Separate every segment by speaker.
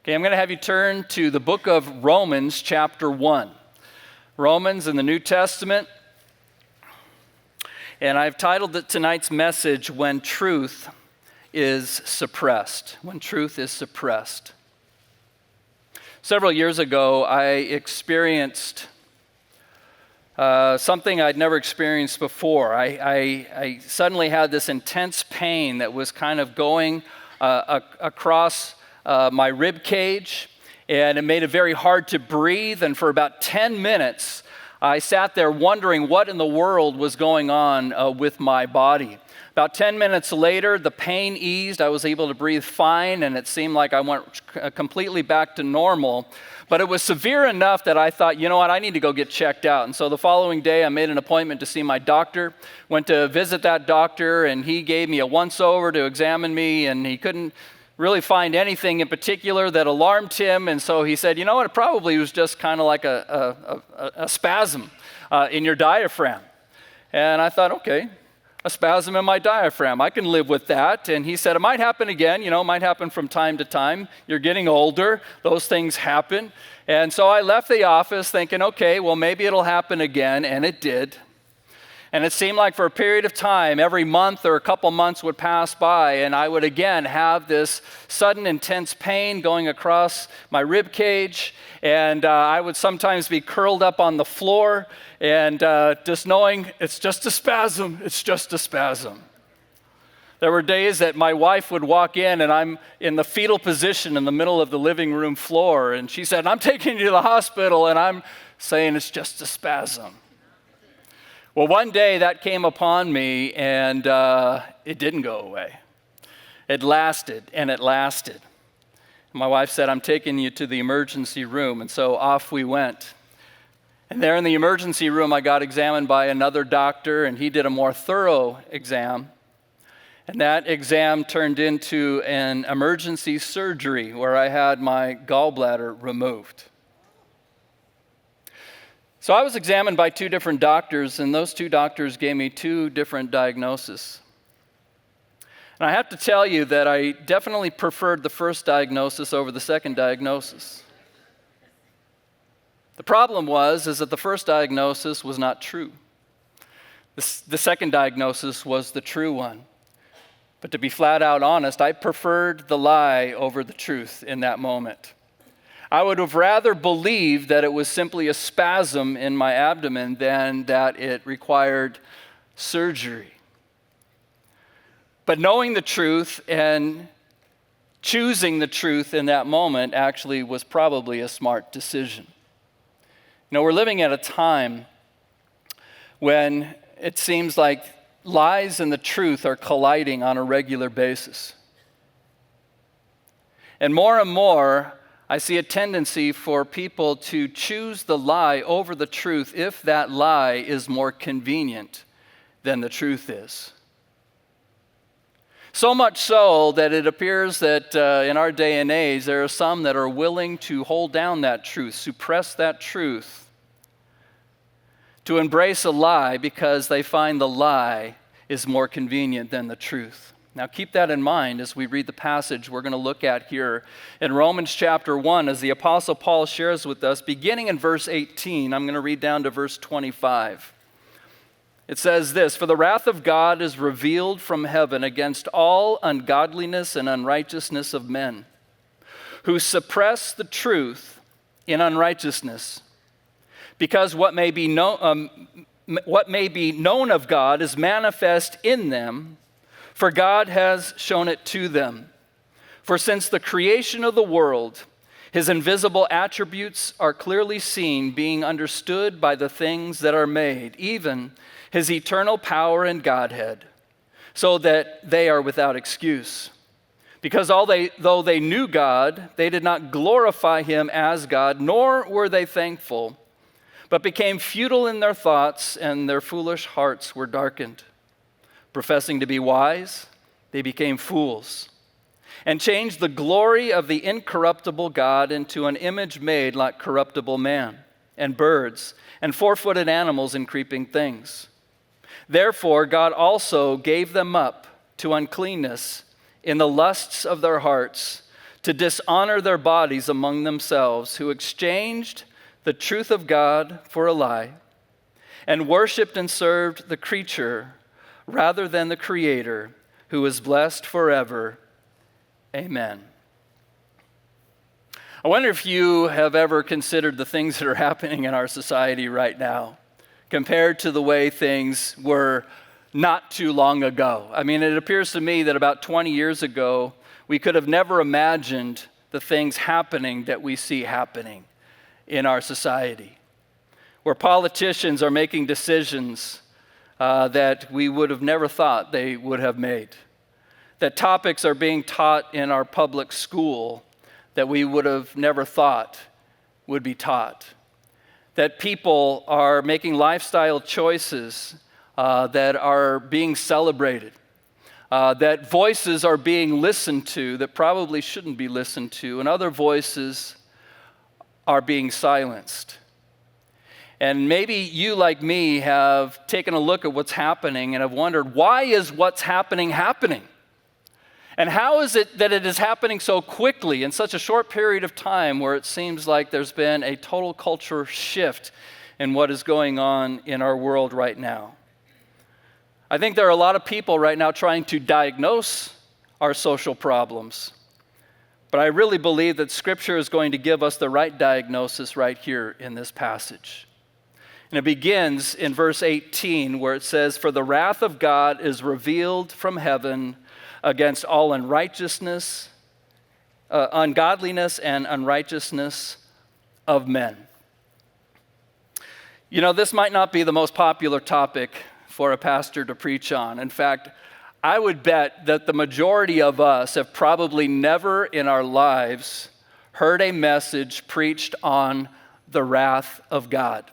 Speaker 1: Okay, I'm going to have you turn to the book of Romans, chapter 1. Romans in the New Testament. And I've titled tonight's message, When Truth is Suppressed. When Truth is Suppressed. Several years ago, I experienced something I'd never experienced before. I suddenly had this intense pain that was kind of going across my rib cage, and it made it very hard to breathe. And for about 10 minutes, I sat there wondering what in the world was going on with my body. About 10 minutes later, the pain eased. I was able to breathe fine, and it seemed like I went completely back to normal. But it was severe enough that I thought, you know what, I need to go get checked out. And so the following day, I made an appointment to see my doctor. Went to visit that doctor, and he gave me a once-over to examine me, and he couldn't really find anything in particular that alarmed him. And so he said, you know what, it probably was just kind of like a spasm in your diaphragm. And I thought, okay, a spasm in my diaphragm, I can live with that. And he said, it might happen again, it might happen from time to time. You're getting older, those things happen. And so I left the office thinking, okay, well, maybe it'll happen again, and it did. And it seemed like for a period of time, every month or a couple months would pass by, and I would again have this sudden intense pain going across my rib cage, and I would sometimes be curled up on the floor, and just knowing it's just a spasm, it's just a spasm. There were days that my wife would walk in, and I'm in the fetal position in the middle of the living room floor, and she said, I'm taking you to the hospital, and I'm saying it's just a spasm. Well, one day that came upon me, and it didn't go away. It lasted, and it lasted. My wife said, I'm taking you to the emergency room, and so off we went. And there in the emergency room, I got examined by another doctor, and he did a more thorough exam. And that exam turned into an emergency surgery where I had my gallbladder removed. So I was examined by two different doctors, and those two doctors gave me two different diagnoses. And I have to tell you that I definitely preferred the first diagnosis over the second diagnosis. The problem is that the first diagnosis was not true. The second diagnosis was the true one. But to be flat out honest, I preferred the lie over the truth in that moment. I would have rather believed that it was simply a spasm in my abdomen than that it required surgery. But knowing the truth and choosing the truth in that moment actually was probably a smart decision. We're living at a time when it seems like lies and the truth are colliding on a regular basis. And more, I see a tendency for people to choose the lie over the truth if that lie is more convenient than the truth is. So much so that it appears that in our day and age, there are some that are willing to hold down that truth, suppress that truth, to embrace a lie because they find the lie is more convenient than the truth. Now keep that in mind as we read the passage we're going to look at here in Romans chapter 1 as the Apostle Paul shares with us, beginning in verse 18. I'm going to read down to verse 25. It says this, For the wrath of God is revealed from heaven against all ungodliness and unrighteousness of men, who suppress the truth in unrighteousness, because what may be known of God is manifest in them, for God has shown it to them. For since the creation of the world, his invisible attributes are clearly seen, being understood by the things that are made, even his eternal power and Godhead, so that they are without excuse. Because though they knew God, they did not glorify him as God, nor were they thankful, but became futile in their thoughts, and their foolish hearts were darkened. Professing to be wise, they became fools, and changed the glory of the incorruptible God into an image made like corruptible man, and birds, and four-footed animals, and creeping things. Therefore, God also gave them up to uncleanness in the lusts of their hearts, to dishonor their bodies among themselves, who exchanged the truth of God for a lie, and worshiped and served the creature rather than the Creator, who is blessed forever. Amen. I wonder if you have ever considered the things that are happening in our society right now compared to the way things were not too long ago. I mean, it appears to me that about 20 years ago, we could have never imagined the things happening that we see happening in our society, where politicians are making decisions that we would have never thought they would have made, that topics are being taught in our public school that we would have never thought would be taught, that people are making lifestyle choices that are being celebrated, that voices are being listened to that probably shouldn't be listened to, and other voices are being silenced. And maybe you, like me, have taken a look at what's happening and have wondered, why is what's happening happening? And how is it that it is happening so quickly in such a short period of time, where it seems like there's been a total culture shift in what is going on in our world right now? I think there are a lot of people right now trying to diagnose our social problems. But I really believe that Scripture is going to give us the right diagnosis right here in this passage. And it begins in verse 18, where it says, "For the wrath of God is revealed from heaven against all ungodliness and unrighteousness of men." You know, this might not be the most popular topic for a pastor to preach on. In fact, I would bet that the majority of us have probably never in our lives heard a message preached on the wrath of God.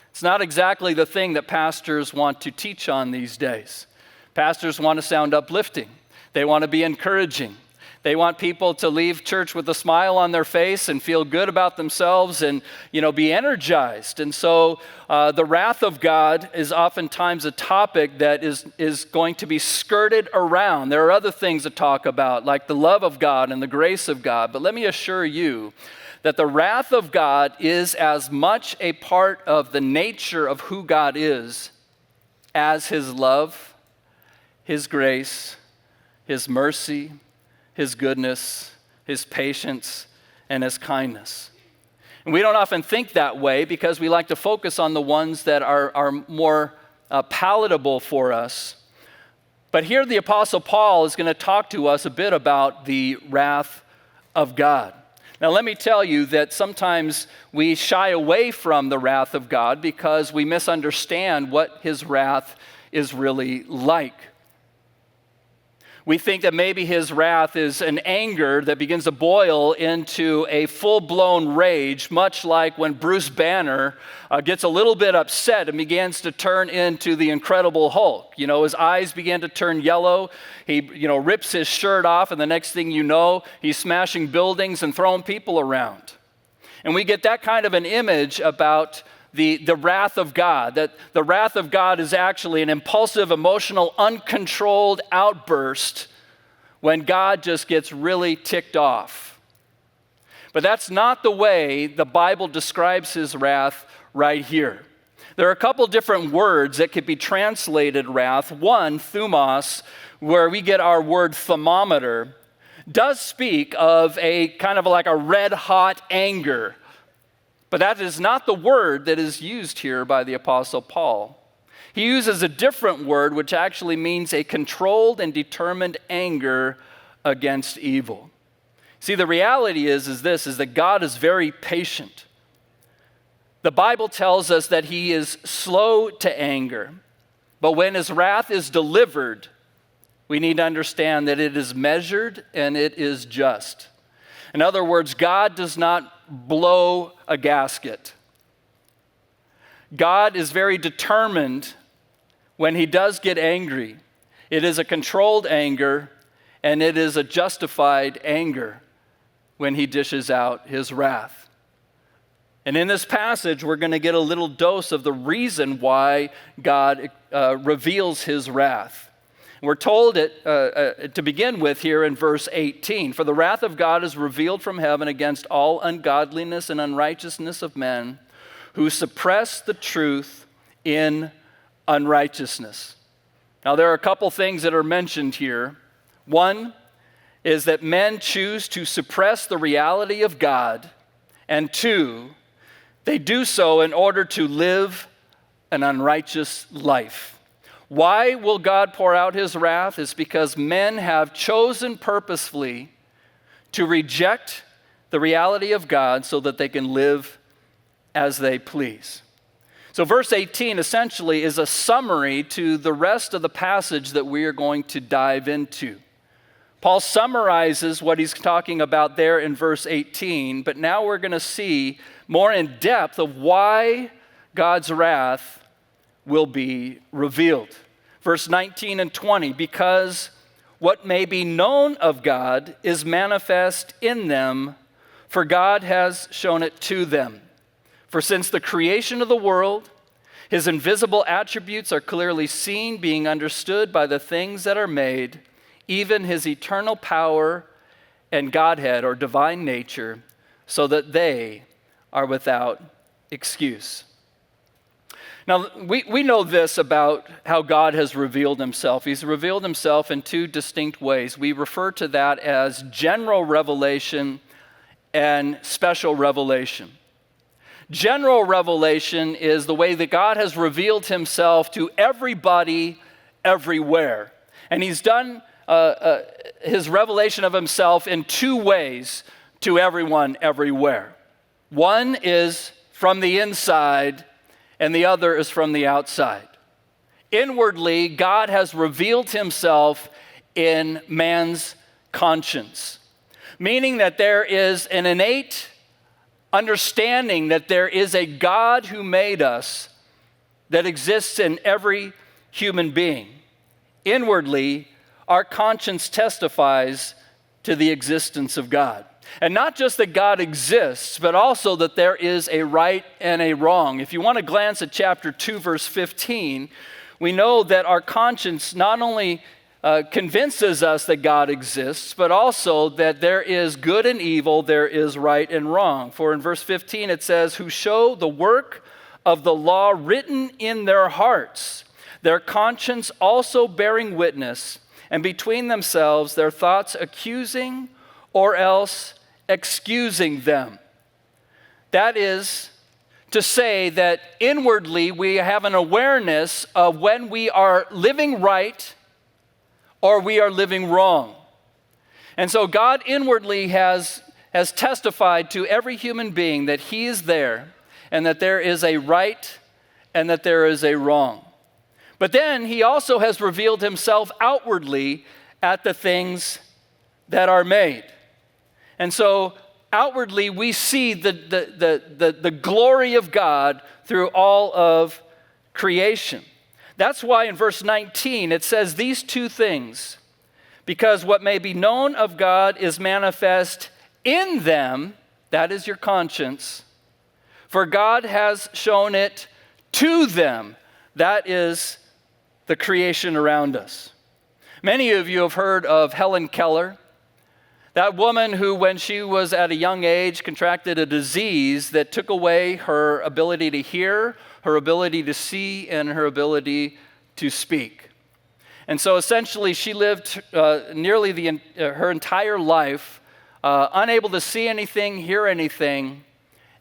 Speaker 1: It's not exactly the thing that pastors want to teach on these days. Pastors want to sound uplifting. They want to be encouraging. They want people to leave church with a smile on their face and feel good about themselves and, be energized. And so the wrath of God is oftentimes a topic that is going to be skirted around. There are other things to talk about, like the love of God and the grace of God. But let me assure you that the wrath of God is as much a part of the nature of who God is as His love, His grace, His mercy, His goodness, His patience, and His kindness. And we don't often think that way because we like to focus on the ones that are more palatable for us. But here the Apostle Paul is going to talk to us a bit about the wrath of God. Now let me tell you that sometimes we shy away from the wrath of God because we misunderstand what His wrath is really like. We think that maybe His wrath is an anger that begins to boil into a full-blown rage, much like when Bruce Banner gets a little bit upset and begins to turn into the Incredible Hulk. His eyes begin to turn yellow. He, rips his shirt off, and the next thing you know, he's smashing buildings and throwing people around. And we get that kind of an image about the wrath of God, that the wrath of God is actually an impulsive, emotional, uncontrolled outburst when God just gets really ticked off. But that's not the way the Bible describes His wrath right here. There are a couple different words that could be translated wrath. One, thumos, where we get our word thermometer, does speak of a kind of like a red-hot anger. But that is not the word that is used here by the Apostle Paul. He uses a different word, which actually means a controlled and determined anger against evil. See, the reality is that God is very patient. The Bible tells us that He is slow to anger, but when His wrath is delivered, we need to understand that it is measured and it is just. In other words, God does not blow a gasket. God is very determined when He does get angry. It is a controlled anger, and it is a justified anger when He dishes out His wrath. And in this passage, we're going to get a little dose of the reason why God reveals His wrath. We're told it to begin with here in verse 18. For the wrath of God is revealed from heaven against all ungodliness and unrighteousness of men who suppress the truth in unrighteousness. Now there are a couple things that are mentioned here. One is that men choose to suppress the reality of God. And two, they do so in order to live an unrighteous life. Why will God pour out his wrath? It's because men have chosen purposefully to reject the reality of God so that they can live as they please. So verse 18 essentially is a summary to the rest of the passage that we are going to dive into. Paul summarizes what he's talking about there in verse 18, but now we're going to see more in depth of why God's wrath will be revealed. Verse 19 and 20, because what may be known of God is manifest in them, for God has shown it to them. For since the creation of the world, his invisible attributes are clearly seen, being understood by the things that are made, even his eternal power and Godhead or divine nature, so that they are without excuse. Now, we know this about how God has revealed himself. He's revealed himself in two distinct ways. We refer to that as general revelation and special revelation. General revelation is the way that God has revealed himself to everybody, everywhere. And he's done his revelation of himself in two ways to everyone, everywhere. One is from the inside, and the other is from the outside. Inwardly, God has revealed himself in man's conscience, meaning that there is an innate understanding that there is a God who made us that exists in every human being. Inwardly, our conscience testifies to the existence of God. And not just that God exists, but also that there is a right and a wrong. If you want to glance at chapter 2, verse 15, we know that our conscience not only convinces us that God exists, but also that there is good and evil, there is right and wrong. For in verse 15 it says, who show the work of the law written in their hearts, their conscience also bearing witness, and between themselves their thoughts accusing or else excusing them. That is to say that inwardly we have an awareness of when we are living right or we are living wrong. And so God inwardly has testified to every human being that he is there and that there is a right and that there is a wrong. But then he also has revealed himself outwardly at the things that are made. And so outwardly we see the glory of God through all of creation. That's why in verse 19 it says these two things, because what may be known of God is manifest in them, that is your conscience, for God has shown it to them, that is the creation around us. Many of you have heard of Helen Keller, that woman who, when she was at a young age, contracted a disease that took away her ability to hear, her ability to see, and her ability to speak. And so essentially she lived nearly her entire life unable to see anything, hear anything,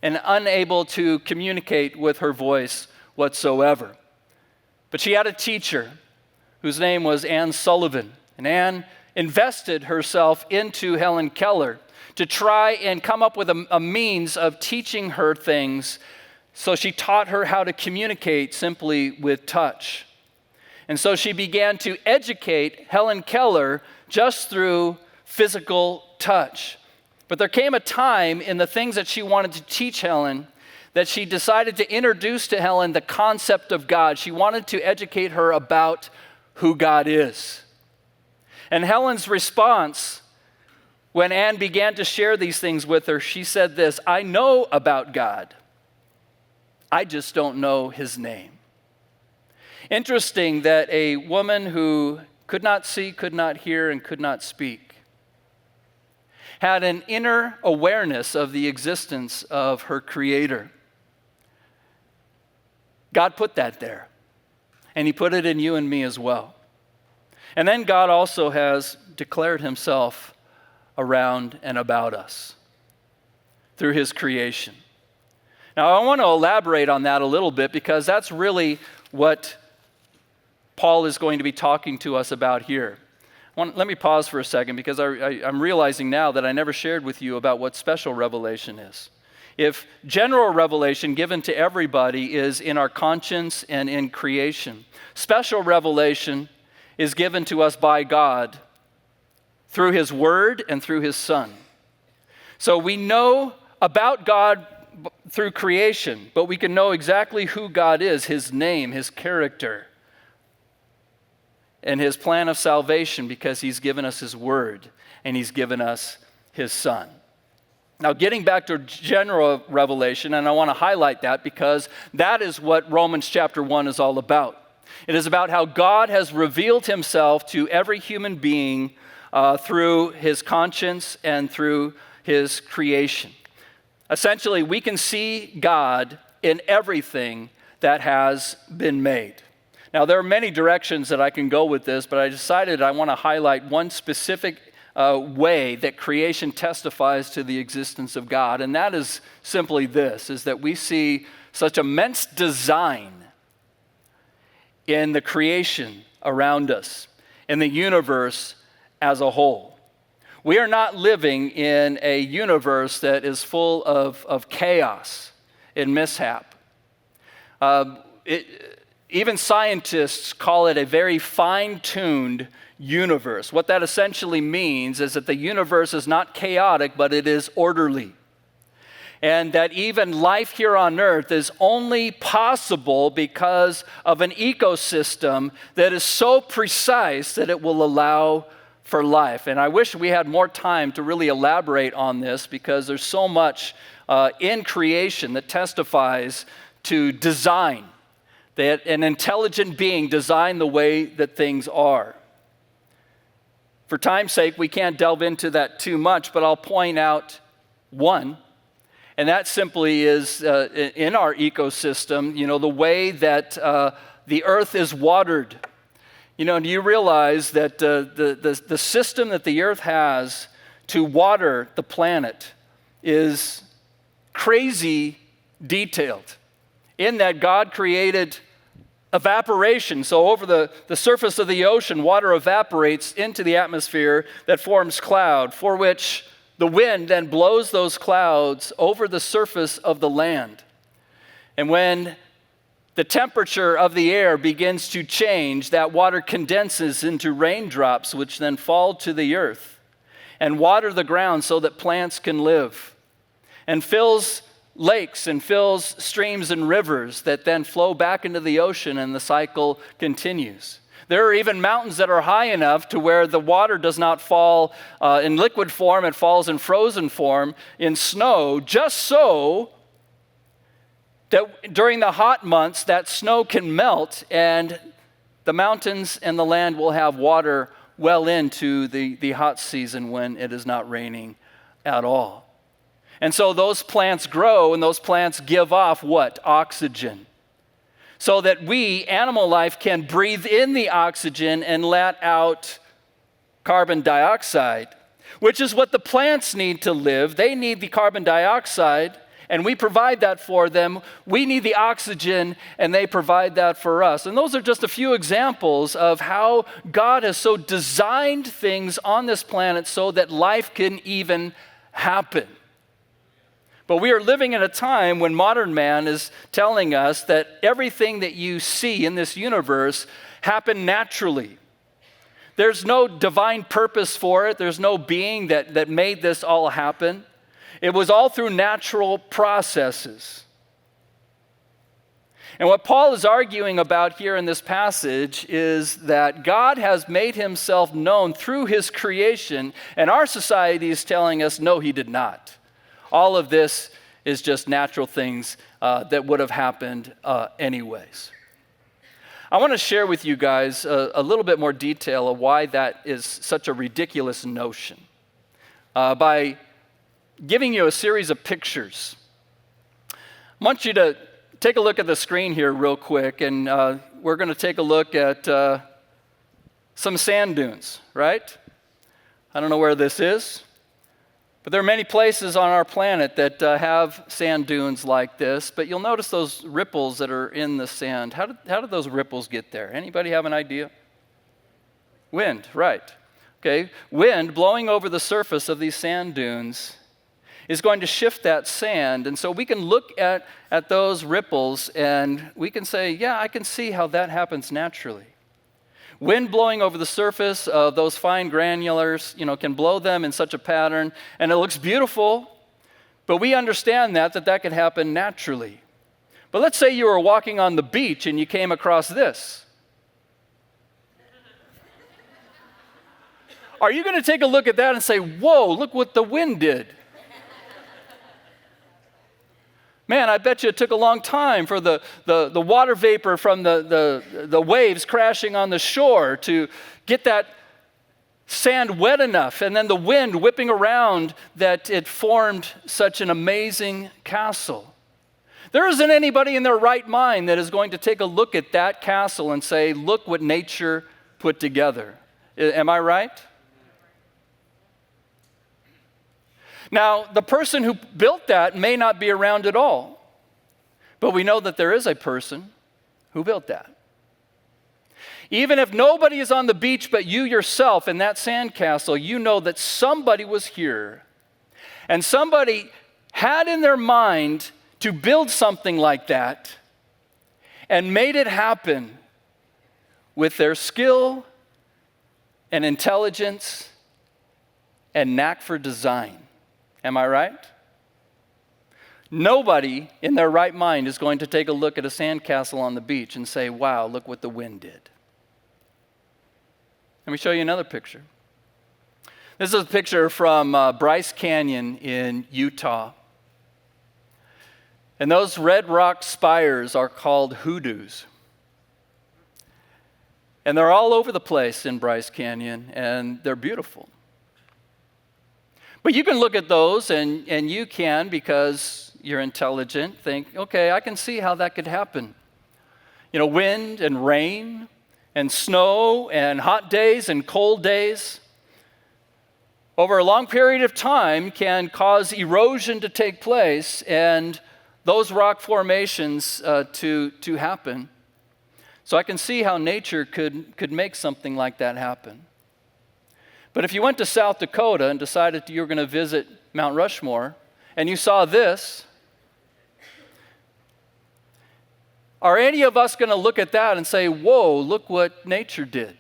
Speaker 1: and unable to communicate with her voice whatsoever. But she had a teacher whose name was Anne Sullivan, and Anne invested herself into Helen Keller to try and come up with a means of teaching her things. So she taught her how to communicate simply with touch. And so she began to educate Helen Keller just through physical touch. But there came a time in the things that she wanted to teach Helen that she decided to introduce to Helen the concept of God. She wanted to educate her about who God is. And Helen's response, when Anne began to share these things with her, she said this, I know about God. I just don't know his name. Interesting that a woman who could not see, could not hear, and could not speak, had an inner awareness of the existence of her Creator. God put that there, and He put it in you and me as well. And then God also has declared Himself around and about us through His creation. Now, I want to elaborate on that a little bit because that's really what Paul is going to be talking to us about here. Let me pause for a second because I'm realizing now that I never shared with you about what special revelation is. If general revelation given to everybody is in our conscience and in creation, special revelation is given to us by God through His Word and through His Son. So we know about God through creation, but we can know exactly who God is, His name, His character, and His plan of salvation because He's given us His Word and He's given us His Son. Now, getting back to general revelation, and I want to highlight that because that is what Romans chapter 1 is all about. It is about how God has revealed Himself to every human being through His conscience and through His creation. Essentially, we can see God in everything that has been made. Now, there are many directions that I can go with this, but I decided I want to highlight one specific way that creation testifies to the existence of God, and that is simply this, is that we see such immense design in the creation around us, in the universe as a whole. We are not living in a universe that is full of chaos and mishap. Even scientists call it a very fine-tuned universe. What that essentially means is that the universe is not chaotic, but it is orderly. And that even life here on earth is only possible because of an ecosystem that is so precise that it will allow for life. And I wish we had more time to really elaborate on this because there's so much in creation that testifies to design, that an intelligent being designed the way that things are. For time's sake, we can't delve into that too much, but I'll point out one, and that simply is in our ecosystem, the way that the earth is watered. Do you realize that the system that the earth has to water the planet is crazy detailed, in that God created evaporation. So over the surface of the ocean, water evaporates into the atmosphere that forms cloud, for which the wind then blows those clouds over the surface of the land. And when the temperature of the air begins to change, that water condenses into raindrops, which then fall to the earth and water the ground so that plants can live, and fills lakes and fills streams and rivers that then flow back into the ocean, and the cycle continues. There are even mountains that are high enough to where the water does not fall in liquid form, it falls in frozen form, in snow, just so that during the hot months that snow can melt and the mountains and the land will have water well into the hot season when it is not raining at all. And so those plants grow, and those plants give off what? Oxygen. So that we, animal life, can breathe in the oxygen and let out carbon dioxide, which is what the plants need to live. They need the carbon dioxide, and we provide that for them. We need the oxygen, and they provide that for us. And those are just a few examples of how God has so designed things on this planet so that life can even happen. But we are living in a time when modern man is telling us that everything that you see in this universe happened naturally. There's no divine purpose for it. There's no being that made this all happen. It was all through natural processes. And what Paul is arguing about here in this passage is that God has made Himself known through His creation, and our society is telling us, no, He did not. All of this is just natural things that would have happened anyways. I want to share with you guys a little bit more detail of why that is such a ridiculous notion by giving you a series of pictures. I want you to take a look at the screen here real quick, and we're going to take a look at some sand dunes, right? I don't know where this is, but there are many places on our planet that have sand dunes like this, but you'll notice those ripples that are in the sand. How did those ripples get there? Anybody have an idea? Wind, right. Okay, wind blowing over the surface of these sand dunes is going to shift that sand, and so we can look at those ripples and we can say, yeah, I can see how that happens naturally. Wind blowing over the surface of those fine granulars, can blow them in such a pattern, and it looks beautiful, but we understand that could happen naturally. But let's say you were walking on the beach and you came across this. Are you going to take a look at that and say, whoa, look what the wind did? Man, I bet you it took a long time for the water vapor from the waves crashing on the shore to get that sand wet enough, and then the wind whipping around that it formed such an amazing castle. There isn't anybody in their right mind that is going to take a look at that castle and say, look what nature put together. Am I right? Now, the person who built that may not be around at all, but we know that there is a person who built that. Even if nobody is on the beach but you yourself in that sandcastle, you know that somebody was here, and somebody had in their mind to build something like that and made it happen with their skill and intelligence and knack for design. Am I right? Nobody in their right mind is going to take a look at a sandcastle on the beach and say, wow, look what the wind did. Let me show you another picture. This is a picture from Bryce Canyon in Utah. And those red rock spires are called hoodoos. And they're all over the place in Bryce Canyon, and they're beautiful. But you can look at those, and you can, because you're intelligent, think, okay, I can see how that could happen. Wind and rain and snow and hot days and cold days over a long period of time can cause erosion to take place and those rock formations to happen. So I can see how nature could make something like that happen. But if you went to South Dakota and decided you were going to visit Mount Rushmore, and you saw this, are any of us going to look at that and say, whoa, look what nature did?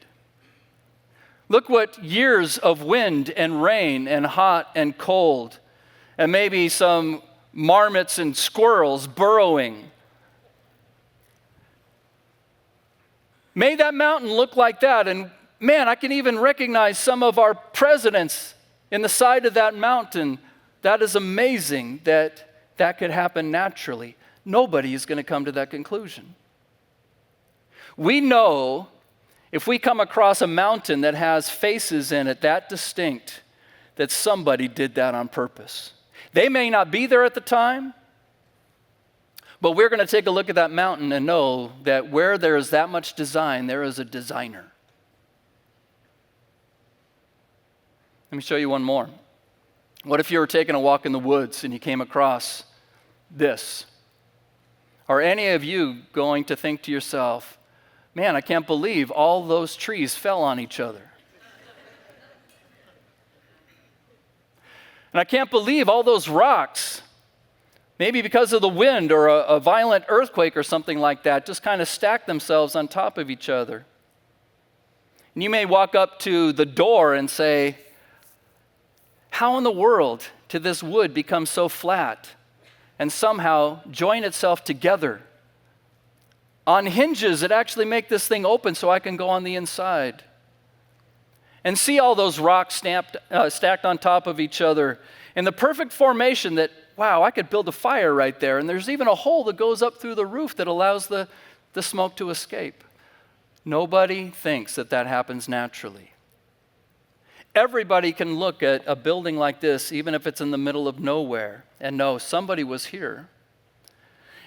Speaker 1: Look what years of wind and rain and hot and cold, and maybe some marmots and squirrels burrowing, made that mountain look like that. And man, I can even recognize some of our presidents in the side of that mountain. That is amazing that could happen naturally. Nobody is going to come to that conclusion. We know if we come across a mountain that has faces in it that distinct, that somebody did that on purpose. They may not be there at the time, but we're going to take a look at that mountain and know that where there is that much design, there is a designer. Let me show you one more. What if you were taking a walk in the woods and you came across this? Are any of you going to think to yourself, man, I can't believe all those trees fell on each other? And I can't believe all those rocks, maybe because of the wind or a violent earthquake or something like that, just kind of stacked themselves on top of each other. And you may walk up to the door and say, how in the world did this wood become so flat and somehow join itself together on hinges that actually make this thing open so I can go on the inside? And see all those rocks stacked on top of each other in the perfect formation that, wow, I could build a fire right there. And there's even a hole that goes up through the roof that allows the smoke to escape. Nobody thinks that that happens naturally. Everybody can look at a building like this, even if it's in the middle of nowhere, and know somebody was here,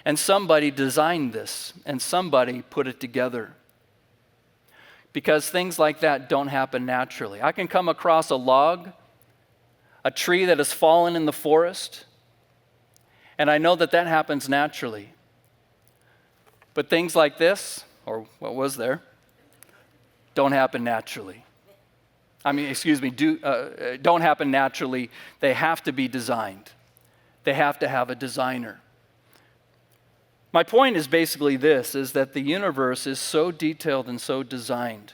Speaker 1: and somebody designed this, and somebody put it together. Because things like that don't happen naturally. I can come across a log, a tree that has fallen in the forest, and I know that that happens naturally. But things like this, or what was there, don't happen naturally. Don't happen naturally. They have to be designed. They have to have a designer. My point is basically this, is that the universe is so detailed and so designed.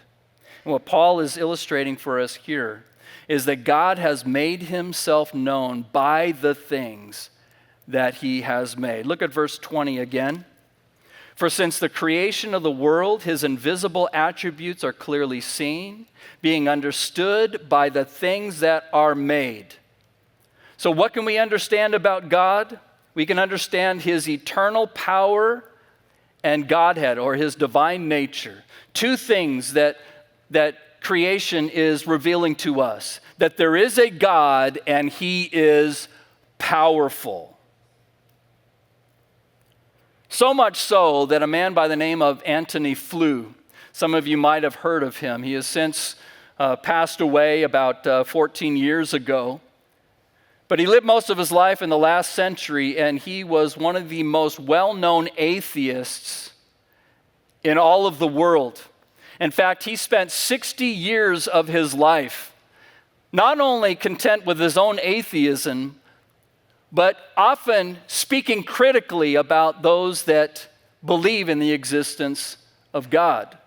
Speaker 1: And what Paul is illustrating for us here is that God has made himself known by the things that he has made. Look at verse 20 again. For since the creation of the world, his invisible attributes are clearly seen, being understood by the things that are made. So what can we understand about God? We can understand his eternal power and Godhead, or his divine nature. Two things that creation is revealing to us. That there is a God and he is powerful. So much so that a man by the name of Antony Flew, some of you might have heard of him. He has since passed away about 14 years ago. But he lived most of his life in the last century, and he was one of the most well-known atheists in all of the world. In fact, he spent 60 years of his life not only content with his own atheism, but often speaking critically about those that believe in the existence of God.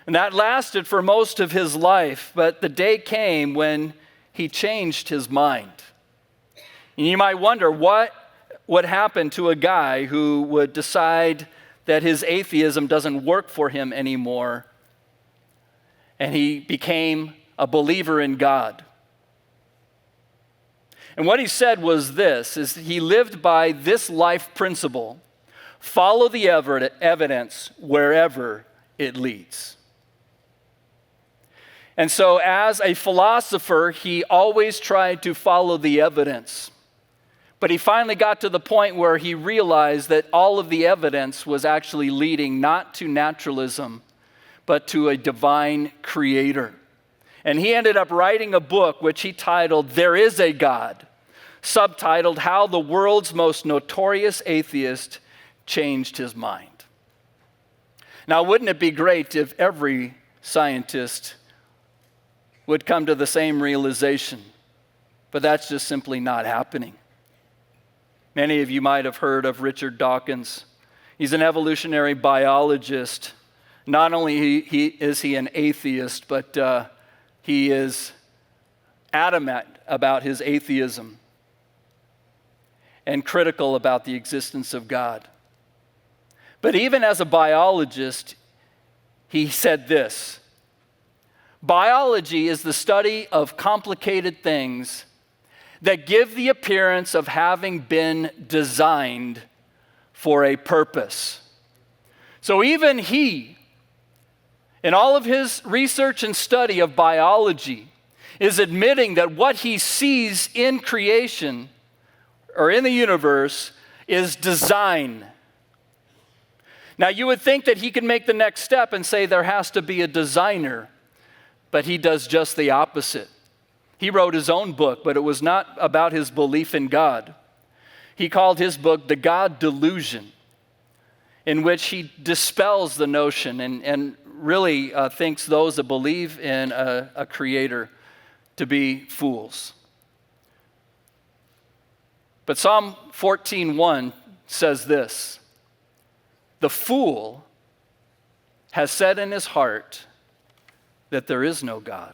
Speaker 1: And that lasted for most of his life, but the day came when he changed his mind. And you might wonder what would happen to a guy who would decide that his atheism doesn't work for him anymore, and he became a believer in God. And what he said was this, is he lived by this life principle: follow the evidence wherever it leads. And so as a philosopher, he always tried to follow the evidence. But he finally got to the point where he realized that all of the evidence was actually leading not to naturalism, but to a divine creator. And he ended up writing a book which he titled, There Is a God, subtitled, How the World's Most Notorious Atheist Changed His Mind. Now, wouldn't it be great if every scientist would come to the same realization? But that's just simply not happening. Many of you might have heard of Richard Dawkins. He's an evolutionary biologist. Not only is he an atheist, but he is adamant about his atheism and critical about the existence of God. But even as a biologist, he said this: biology is the study of complicated things that give the appearance of having been designed for a purpose. So even he, in all of his research and study of biology, is admitting that what he sees in creation or in the universe is design. Now, you would think that he could make the next step and say there has to be a designer, but he does just the opposite. He wrote his own book, but it was not about his belief in God. He called his book The God Delusion, in which he dispels the notion and really thinks those that believe in a creator to be fools. But Psalm 14:1 says this: the fool has said in his heart that there is no God.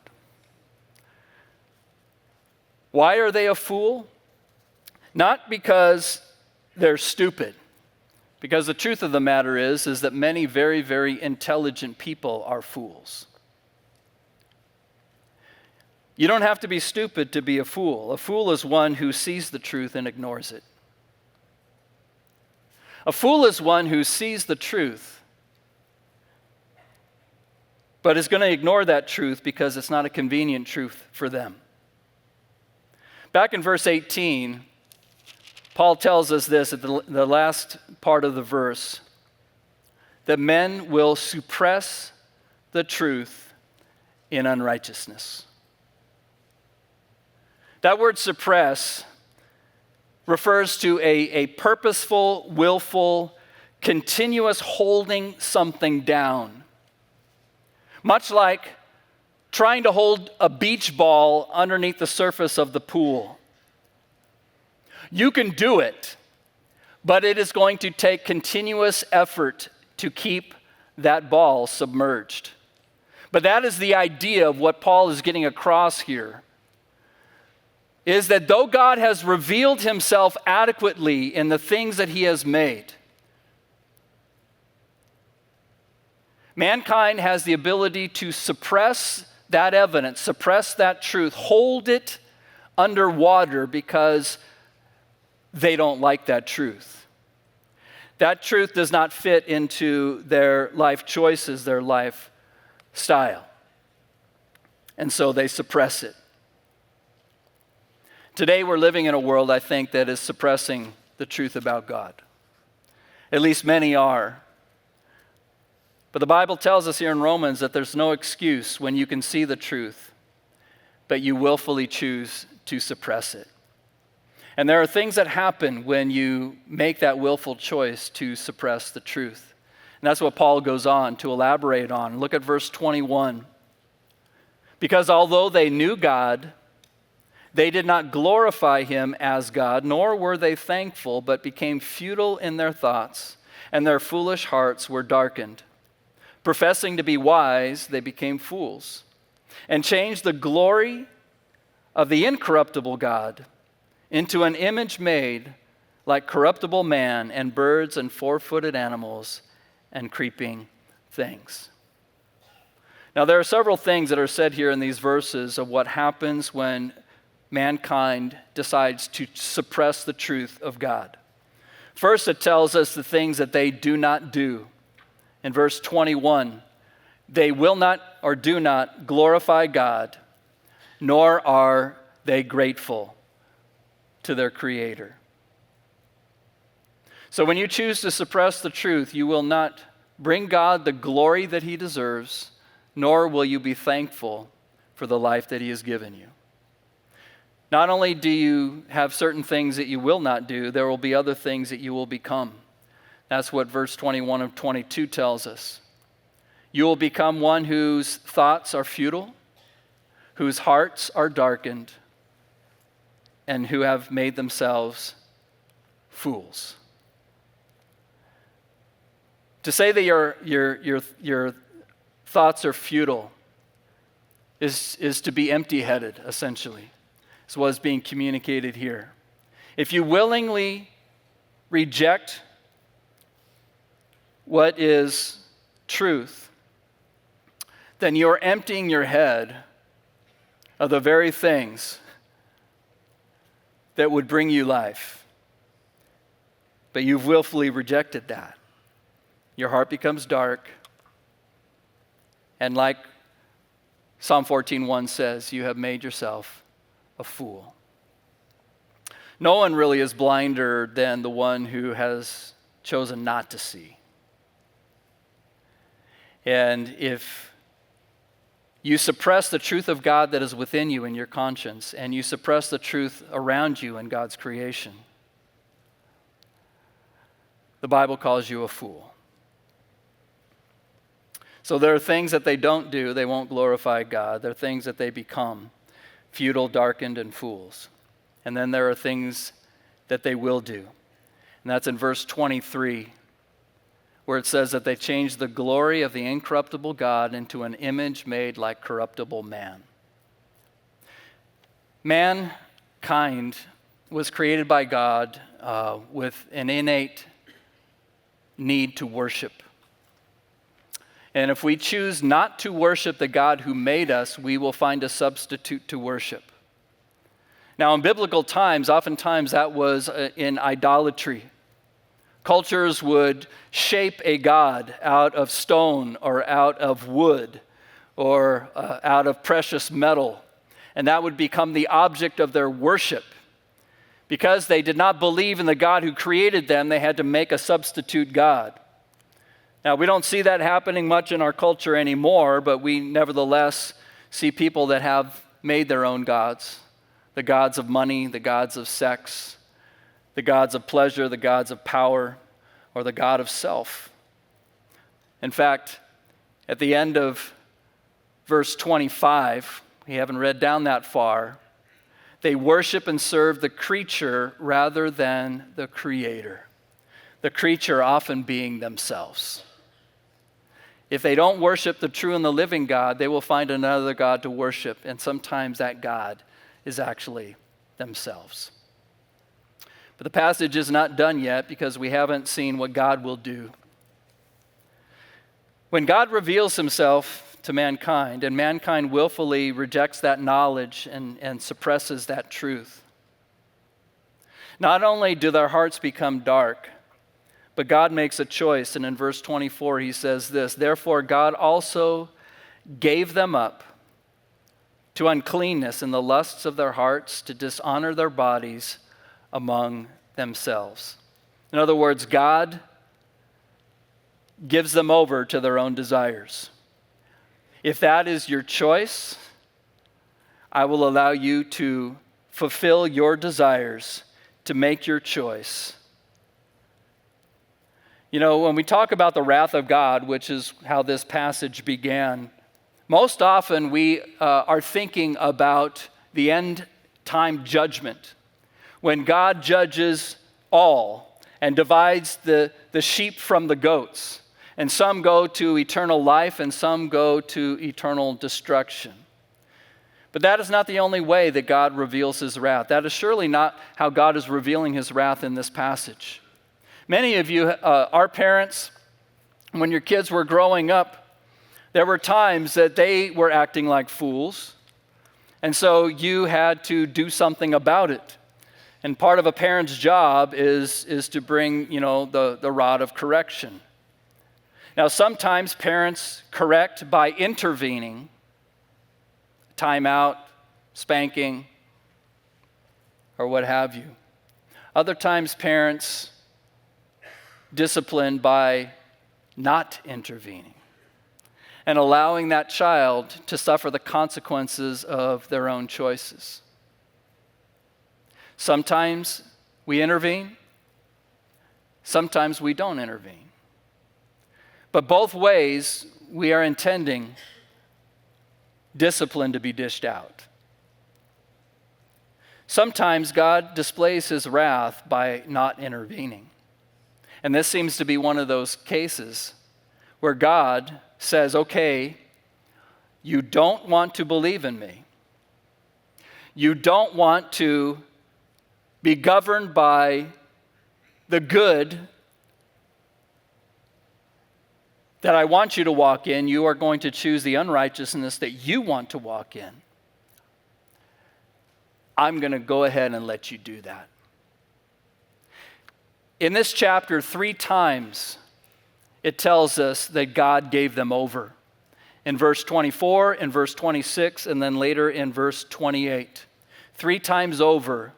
Speaker 1: Why are they a fool? Not because they're stupid. Because the truth of the matter is that many very, very intelligent people are fools. You don't have to be stupid to be a fool. A fool is one who sees the truth and ignores it. A fool is one who sees the truth but is going to ignore that truth because it's not a convenient truth for them. Back in verse 18, Paul tells us this at the last part of the verse, that men will suppress the truth in unrighteousness. That word suppress refers to a purposeful, willful, continuous holding something down. Much like trying to hold a beach ball underneath the surface of the pool. You can do it, but it is going to take continuous effort to keep that ball submerged. But that is the idea of what Paul is getting across here, is that though God has revealed himself adequately in the things that he has made, mankind has the ability to suppress that evidence, suppress that truth, hold it underwater because they don't like that truth. That truth does not fit into their life choices, their lifestyle. And so they suppress it. Today we're living in a world, I think, that is suppressing the truth about God. At least many are. But the Bible tells us here in Romans that there's no excuse when you can see the truth, but you willfully choose to suppress it. And there are things that happen when you make that willful choice to suppress the truth. And that's what Paul goes on to elaborate on. Look at verse 21. Because although they knew God, they did not glorify him as God, nor were they thankful, but became futile in their thoughts, and their foolish hearts were darkened. Professing to be wise, they became fools, and changed the glory of the incorruptible God into an image made like corruptible man and birds and four-footed animals and creeping things. Now, there are several things that are said here in these verses of what happens when mankind decides to suppress the truth of God. First, it tells us the things that they do not do. In verse 21, they will not or do not glorify God, nor are they grateful to their Creator. So when you choose to suppress the truth, you will not bring God the glory that he deserves, nor will you be thankful for the life that he has given you. Not only do you have certain things that you will not do, there will be other things that you will become. That's what verse 21 of 22 tells us. You will become one whose thoughts are futile, whose hearts are darkened, and who have made themselves fools. To say that your thoughts are futile is to be empty-headed, essentially. Is what is being communicated here. If you willingly reject what is truth, then you're emptying your head of the very things that would bring you life. But you've willfully rejected that. Your heart becomes dark, and like Psalm 14:1 says, you have made yourself a fool. No one really is blinder than the one who has chosen not to see. And if you suppress the truth of God that is within you in your conscience, and you suppress the truth around you in God's creation, the Bible calls you a fool. So there are things that they don't do, they won't glorify God. There are things that they become, futile, darkened, and fools. And then there are things that they will do. And that's in verse 23, where it says that they changed the glory of the incorruptible God into an image made like corruptible man. Mankind was created by God with an innate need to worship. And if we choose not to worship the God who made us, we will find a substitute to worship. Now, in biblical times, oftentimes that was in idolatry. Cultures would shape a god out of stone or out of wood or out of precious metal, and that would become the object of their worship. Because they did not believe in the God who created them, they had to make a substitute God. Now, we don't see that happening much in our culture anymore, but we nevertheless see people that have made their own gods. The gods of money, the gods of sex, the gods of pleasure, the gods of power, or the god of self. In fact, at the end of verse 25, we haven't read down that far, they worship and serve the creature rather than the creator. The creature often being themselves. If they don't worship the true and the living God, they will find another God to worship, and sometimes that God is actually themselves. But the passage is not done yet because we haven't seen what God will do. When God reveals himself to mankind, and mankind willfully rejects that knowledge and suppresses that truth, not only do their hearts become dark, but God makes a choice, and in verse 24 he says this, "Therefore God also gave them up to uncleanness in the lusts of their hearts, to dishonor their bodies among themselves." In other words, God gives them over to their own desires. If that is your choice, I will allow you to fulfill your desires, to make your choice. You know, when we talk about the wrath of God, which is how this passage began, most often we are thinking about the end time judgment, when God judges all and divides the sheep from the goats, and some go to eternal life and some go to eternal destruction. But that is not the only way that God reveals his wrath. That is surely not how God is revealing his wrath in this passage. Many of you are parents. When your kids were growing up, there were times that they were acting like fools, and so you had to do something about it. And part of a parent's job is to bring, the rod of correction. Now, sometimes parents correct by intervening, timeout, spanking, or what have you. Other times parents discipline by not intervening and allowing that child to suffer the consequences of their own choices. Sometimes we intervene, sometimes we don't intervene. But both ways, we are intending discipline to be dished out. Sometimes God displays his wrath by not intervening. And this seems to be one of those cases where God says, okay, you don't want to believe in me. You don't want to be governed by the good that I want you to walk in. You are going to choose the unrighteousness that you want to walk in. I'm going to go ahead and let you do that. In this chapter, 3 times it tells us that God gave them over. In verse 24, in verse 26, and then later in verse 28. 3 times over,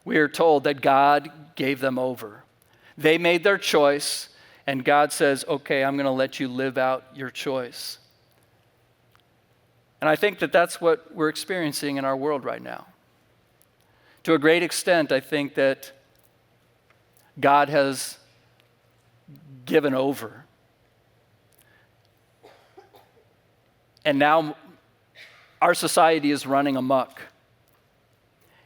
Speaker 1: we are told that God gave them over. They made their choice, and God says, okay, I'm going to let you live out your choice. And I think that that's what we're experiencing in our world right now. To a great extent, I think that God has given over. And now our society is running amok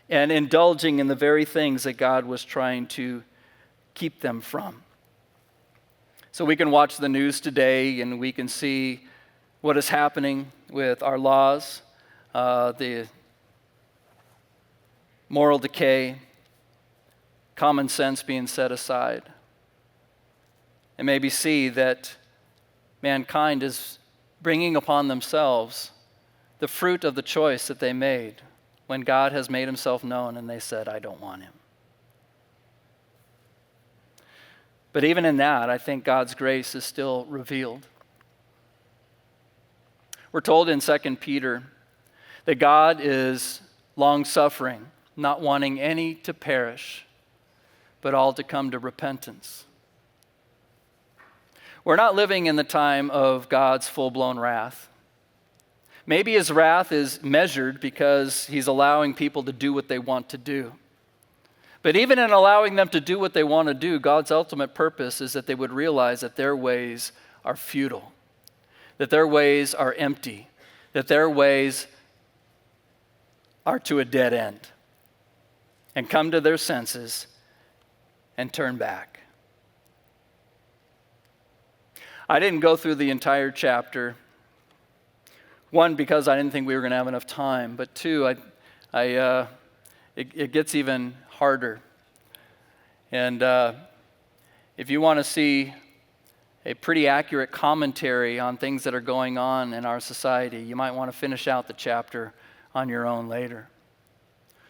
Speaker 1: and indulging in the very things that God was trying to keep them from. So we can watch the news today and we can see what is happening with our laws, the moral decay, common sense being set aside. And maybe see that mankind is bringing upon themselves the fruit of the choice that they made when God has made himself known and they said, I don't want him. But even in that, I think God's grace is still revealed. We're told in 2 Peter that God is long-suffering, not wanting any to perish, but all to come to repentance. We're not living in the time of God's full-blown wrath. Maybe his wrath is measured because he's allowing people to do what they want to do. But even in allowing them to do what they want to do, God's ultimate purpose is that they would realize that their ways are futile, that their ways are empty, that their ways are to a dead end, and come to their senses and turn back. I didn't go through the entire chapter. One, because I didn't think we were going to have enough time, but two, it gets even harder. And if you want to see a pretty accurate commentary on things that are going on in our society, you might want to finish out the chapter on your own later.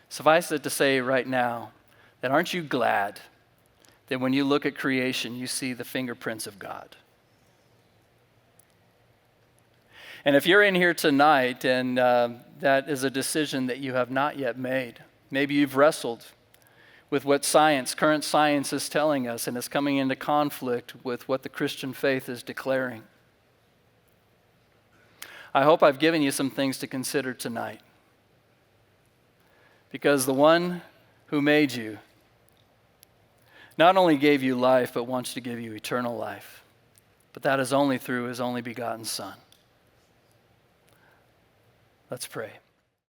Speaker 1: Suffice it to say right now that aren't you glad that when you look at creation, you see the fingerprints of God? And if you're in here tonight and that is a decision that you have not yet made, maybe you've wrestled with what current science is telling us, and it's coming into conflict with what the Christian faith is declaring. I hope I've given you some things to consider tonight. Because the one who made you not only gave you life, but wants to give you eternal life. But that is only through his only begotten Son. Let's pray.